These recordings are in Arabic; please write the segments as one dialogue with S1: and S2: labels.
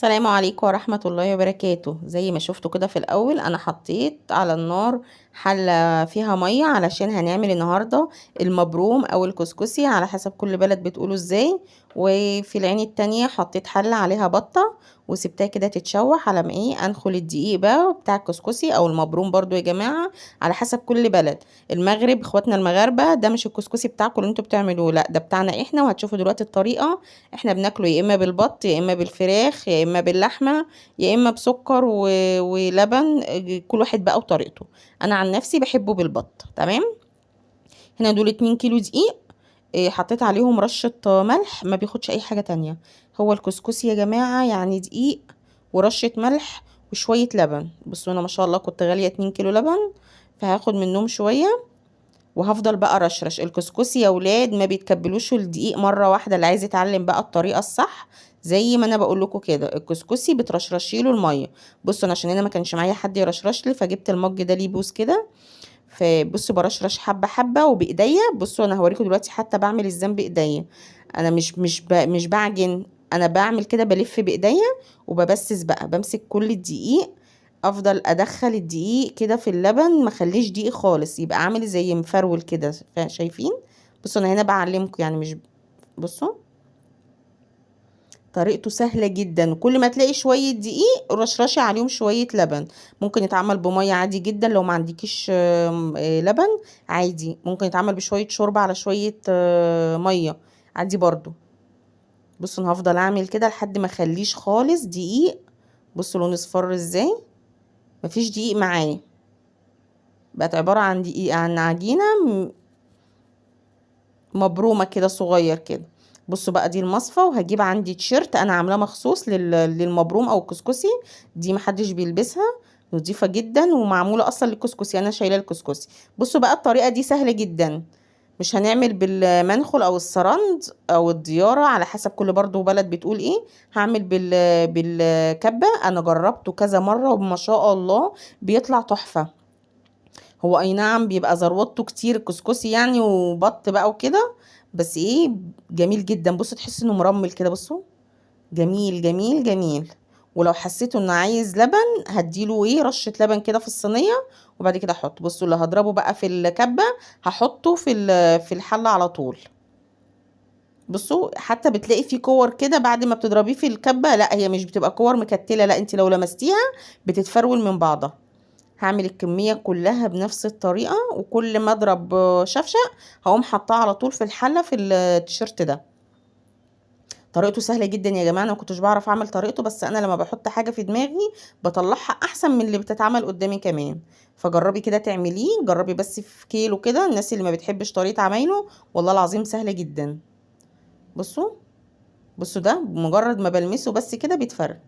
S1: السلام عليكم ورحمة الله وبركاته. زي ما شفتوا كده في الأول أنا حطيت على النار حلة فيها مية علشان هنعمل النهاردة المبروم أو الكسكسي على حسب كل بلد بتقوله ازاي. وفي العين التانية حطيت حلة عليها بطة وسبتها كده تتشوح على ما انخل الدقيق بقى بتاع الكسكسي أو المبروم برضو يا جماعة على حسب كل بلد. المغرب اخواتنا المغاربة ده مش الكسكسي بتاعكم اللي انتوا بتعملوه، لا ده بتاعنا احنا، وهتشوفوا دلوقتي الطريقة. احنا بناكله يا اما بالبط يا اما بالفراخ يا اما باللحمه يا اما بسكر ولبن، كل واحد بقى وطريقته. انا عن نفسي بحبه بالبط. تمام. هنا دول 2 كيلو دقيق. حطيت عليهم رشه ملح، ما بياخدش اي حاجه تانية. هو الكسكسي يا جماعه يعني دقيق ورشه ملح وشويه لبن. بصوا انا ما شاء الله كنت غاليه 2 كيلو لبن، فهاخد منهم شويه وهفضل بقى رشرش الكسكسي. يا ولاد ما بيتكبلوش الدقيق مره واحده، اللي عايز يتعلم بقى الطريقه الصح زي ما انا بقول لكم كده الكسكسي بترشرشي له الميه. بصوا انا عشان انا ما كانش معايا حد يرشرش لي فجبت المج ده ليه بوس كده. فبصوا برشرش حبه حبه وبايديا. بصوا انا هوريكم دلوقتي حتى بعمل ازاي بايديا. انا مش بعجن، انا بعمل كده بلف بايديا وببسس بقى، بمسك كل الدقيق، افضل ادخل الدقيق كده في اللبن، ما خليش دقيق خالص يبقى عامل زي مفرول كده. شايفين؟ بصوا انا هنا بعلمكم يعني مش. بصوا طريقته سهلة جدا. كل ما تلاقي شوية دقيق رشرشي عليهم شوية لبن. ممكن يتعمل بمية عادي جدا لو ما عندكيش لبن. عادي ممكن يتعمل بشوية شوربة على شوية مية عادي برضو. بصوا انا هفضل اعمل كده لحد ما اخليش خالص دقيق. بصوا لون اصفر ازاي، مفيش دقيق معاه. بقت عبارة عن دقيق، عن عجينة مبرومة كده صغير كده. بصوا بقى دي المصفى، وهجيب عندي تيشيرت انا عاملاه مخصوص للمبروم او الكسكسي. دي محدش بيلبسها، نضيفة جدا ومعمولة اصلا للكسكسي، انا شايلة الكسكسي. بصوا بقى الطريقة دي سهلة جدا. مش هنعمل بالمنخل او السرند او الديارة على حسب كل برضو بلد بتقول ايه. هعمل بالكبة. انا جربته كذا مرة وما شاء الله بيطلع تحفة. هو اي نعم بيبقى ذروته كتير الكسكسي يعني وبط بقى وكده، بس جميل جدا. بصوا تحس انه مرمل كده. بصوا جميل جميل جميل. ولو حسيتوا انه عايز لبن هديله رشة لبن كده في الصينية وبعد كده احط. بصوا اللي هضربه بقى في الكبة هحطه في الحلة على طول. بصوا حتى بتلاقي فيه كور كده بعد ما بتضربيه في الكبة، لا هي مش بتبقى كور مكتلة، لا انت لو لمستيها بتتفرول من بعضها. هعمل الكمية كلها بنفس الطريقة، وكل ما اضرب شفشق هقوم حطها على طول في الحلة في التيشيرت ده. طريقته سهلة جدا يا جماعة. انا مكنتش بعرف اعمل طريقته، بس انا لما بحط حاجة في دماغي بطلعها احسن من اللي بتتعمل قدامي كمان. فجربي كده تعمليه، جربي بس في كيلو كده. الناس اللي ما بتحبش طريقة عمايله والله العظيم سهلة جدا. بصوا بصوا ده بمجرد ما بلمسه بس كده بيتفرد.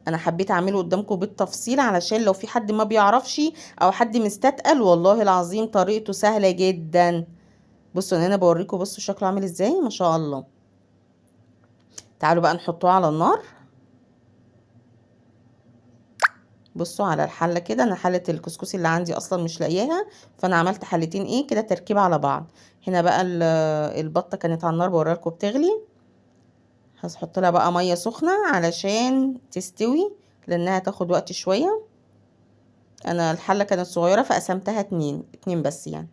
S1: انا حبيت اعمله قدامكم بالتفصيل علشان لو في حد ما بيعرفش او حد مستتقل، والله العظيم طريقته سهلة جدا. بصوا انا هنا بوريكم. بصوا شكله عامل ازاي ما شاء الله. تعالوا بقى نحطوه على النار. بصوا على الحلة كده، انا حلة الكسكسي اللي عندي اصلا مش لاقياها، فانا عملت حلتين كده تركيبة على بعض. هنا بقى البطة كانت على النار بوريها لكم بتغلي. هحط لها بقى مية سخنة علشان تستوي لانها تاخد وقت شوية. انا الحلة كانت صغيرة فقسمتها اتنين بس يعني.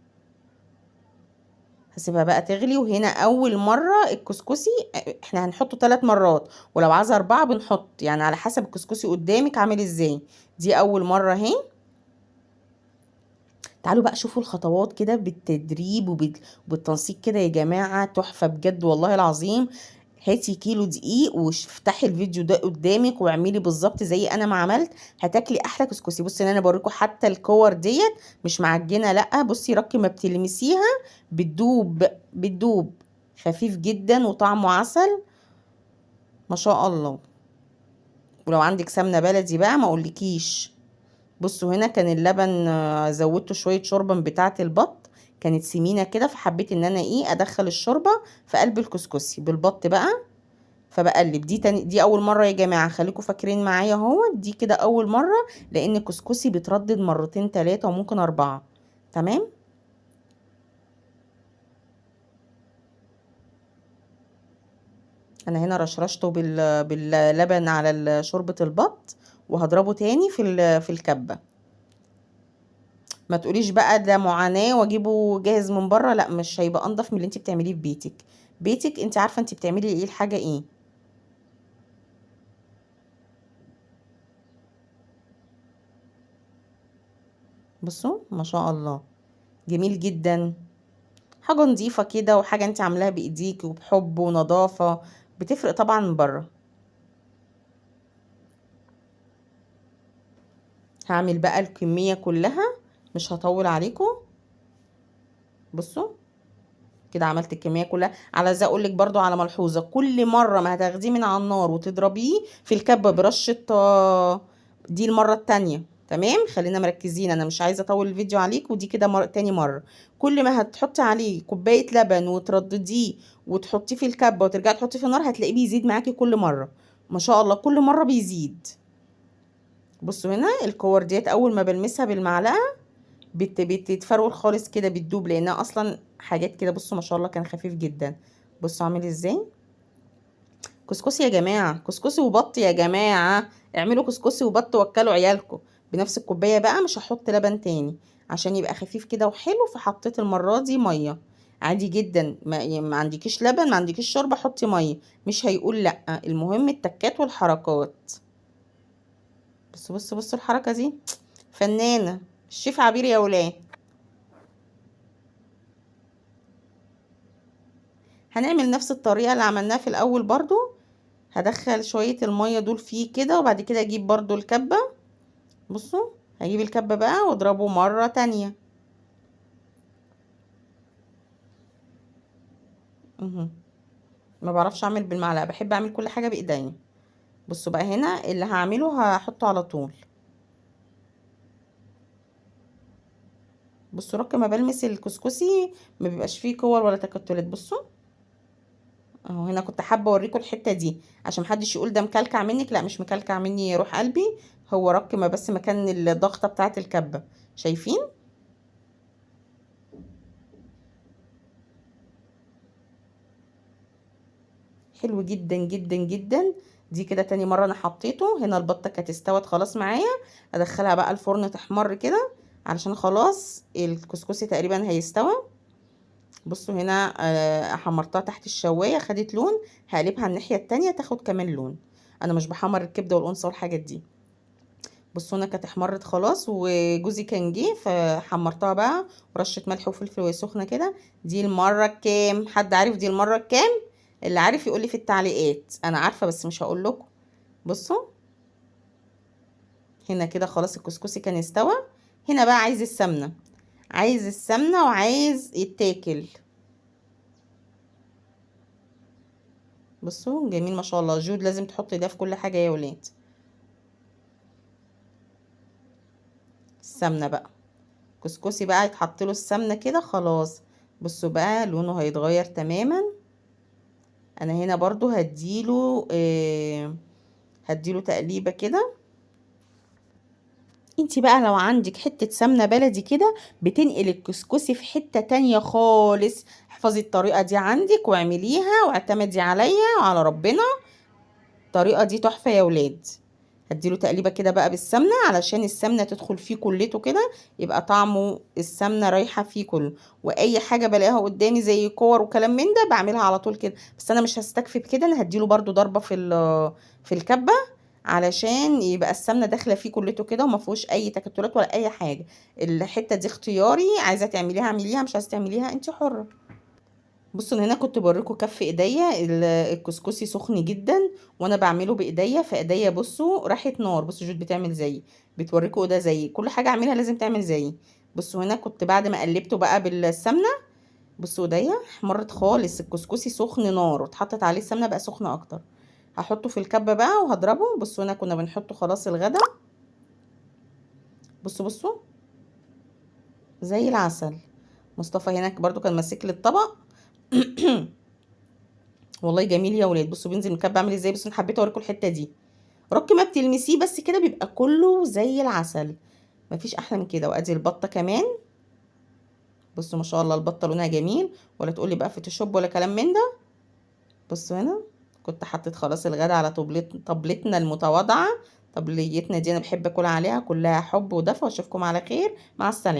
S1: هسيبها بقى تغلي. وهنا اول مرة الكسكسي احنا هنحطه 3 مرات، ولو عايزة 4 بنحط يعني على حسب الكسكسي قدامك عامل ازاي. دي اول مرة اهي. تعالوا بقى شوفوا الخطوات كده بالتدريب وبالتنسيق كده يا جماعة، تحفة بجد والله العظيم. هاتي كيلو دقيق وافتحي الفيديو ده قدامك واعملي بالظبط زي انا ما عملت، هتاكلي احلى كسكسي. بصي انا بوريكم حتى الكور ديت مش معجنه، لا بصي ركي ما بتلمسيها بتدوب خفيف جدا وطعمه عسل ما شاء الله. ولو عندك سمنه بلدي بقى ما اقولكيش. بصوا هنا كان اللبن زودته شويه شوربه من بتاعه البط، كانت سمينه كده، فحبيت ان انا ادخل الشوربه في قلب الكسكسي بالبط بقى. فبقلب. دي اول مره يا جماعه، خليكم فاكرين معايا اهو دي كده اول مره، لان الكسكسي بيتردد مرتين 3 وممكن 4. تمام. انا هنا رشرشته باللبن على شوربة البط، وهضربه تاني في الكبة. ما تقوليش بقى ده معاناة واجيبه جاهز من بره، لا مش هيبقى انضف من اللي انت بتعمليه في بيتك. بيتك انت عارفة انت بتعملي ايه الحاجة ايه. بصوا ما شاء الله، جميل جدا. حاجة نظيفة كده، وحاجة انت عاملاها بايديك وبحب ونظافة، بتفرق طبعا من بره. هعمل بقى الكمية كلها، مش هطول عليكم. بصوا كده عملت الكمية كلها. على زي اقول لك برضو على ملحوظة، كل مرة ما هتاخديه من على النار وتضربيه في الكبة برشة دي المرة التانية. تمام، خلينا مركزين، انا مش عايزة اطول الفيديو عليك. ودي كده تاني مرة. كل ما هتحطي عليه كوباية لبن وتردديه وتحطيه في الكبة وترجعي تحطيه في النار، هتلاقيه بيزيد معاكي كل مرة. ما شاء الله كل مرة بيزيد. بصوا هنا الكور ديت اول ما بلمسها بالمعلقة بتتفرول خالص كده، بتدوب لانها اصلا حاجات كده. بصوا ما شاء الله كان خفيف جدا. بصوا عامل ازاي. كسكسي يا جماعه، كسكسي وبط يا جماعه. اعملوا كسكسي وبط وكلوا عيالكم. بنفس الكوبايه بقى، مش هحط لبن تاني عشان يبقى خفيف كده وحلو. فحطيت المره دي ميه عادي جدا. ما عندكيش لبن، ما عندكيش شوربه، حطي ميه، مش هيقول لا. المهم التكات والحركات. بصوا الحركه دي فنانه. الشيف عبير يا ولاد. هنعمل نفس الطريقة اللي عملناها في الأول برضو. هدخل شوية المية دول فيه كده، وبعد كده اجيب برضو الكبة. بصوا هجيب الكبة بقى واضربه مرة تانية. مهم. ما بعرفش اعمل بالمعلقة، بحب اعمل كل حاجة بايديا. بصوا بقى هنا اللي هعمله هحطه على طول. بصوا رق ما بلمس الكسكسي ما بيبقاش فيه كور ولا تكتلات. بصوا اهو. هنا كنت حابة اوريكم الحتة دي عشان محدش يقول ده مكلكع منك، لا مش مكلكع مني يا روح قلبي. هو رق ما بس مكان الضغطة بتاعة الكبة. شايفين. حلو جدا جدا جدا. دي كده تاني مرة انا حطيته. هنا البطة كانت استوت خلاص معايا. ادخلها بقى الفرن تحمر كده علشان خلاص الكسكسي تقريبا هيستوى. بصوا هنا حمرتها تحت الشواية خدت لون. هقلبها الناحية التانية تاخد كمان لون. انا مش بحمر الكبدة والقنصة والحاجات دي. بصوا هنا كانت احمرت خلاص، وجوزي كان جه فحمرتها بقى ورشة ملح وفلفل وهي سخنة كده. دي المرة الكام؟ حد عارف دي المرة الكام؟ اللي عارف يقولي في التعليقات. انا عارفة بس مش هقول لكم. بصوا هنا كده خلاص الكسكسي كان استوى. هنا بقى عايز السمنة، عايز السمنة وعايز يتاكل. بصوا جميل ما شاء الله. جود لازم تحطي ده في كل حاجة يا ولاد. السمنة بقى، كسكسي بقى يتحط له السمنة كده خلاص. بصوا بقى لونه هيتغير تماما. انا هنا برضو هديله تقليبة كده. انتي بقى لو عندك حتة سمنة بلدي كده بتنقل الكسكسي في حتة تانية خالص. احفظي الطريقة دي عندك واعمليها واعتمدي عليا وعلى ربنا. الطريقة دي تحفة يا ولاد. هديله تقليبة كده بقى بالسمنة علشان السمنة تدخل فيه كلته كده، يبقى طعمه السمنة رايحة فيه كله. واي حاجة بلاقيها قدامي زي كور وكلام من ده بعملها على طول كده. بس انا مش هستكفي بكده، انا هديله برضو ضربة في الكبة علشان يبقى السمنة داخلة فيه كلته كده وما فيهوش اي تكتلات ولا اي حاجة. الحتة دي اختياري، عايزة تعمليها اعمليها، مش عايزة تعمليها انت حرة. بصوا هنا كنت بوريكم كف ايديا الكسكسي سخن جدا وانا بعمله بايديا. فايديا بصوا راحت نار. بصوا جود بتعمل زي بتوريكم ده، زي كل حاجه اعملها لازم تعمل زي. بصوا هنا كنت بعد ما قلبته بقى بالسمنه، بصوا ايديا احمرت خالص. الكسكسي سخن نار واتحطت عليه السمنه بقى سخنه اكتر. هحطه في الكبه بقى وهضربه. بصوا هنا كنا بنحطه خلاص الغدا. بصوا زي العسل. مصطفى هنا برضو كان ماسك لي الطبق. والله جميل يا ولاد. بصوا بينزل مكب عامل ازاي. بصوا انا حبيت اوريكم الحته دي. رك ما بتلمسيه بس كده بيبقى كله زي العسل. مفيش احلى من كده. وادي البطه كمان. بصوا ما شاء الله البطه لونها جميل، ولا تقولي بقى فوتوشوب ولا كلام من ده. بصوا هنا كنت حطيت خلاص الغدا على طبلتنا المتواضعة. طبليتنا دي انا بحب اكل عليها كلها حب ودفى، واشوفكم على خير، مع السلامة.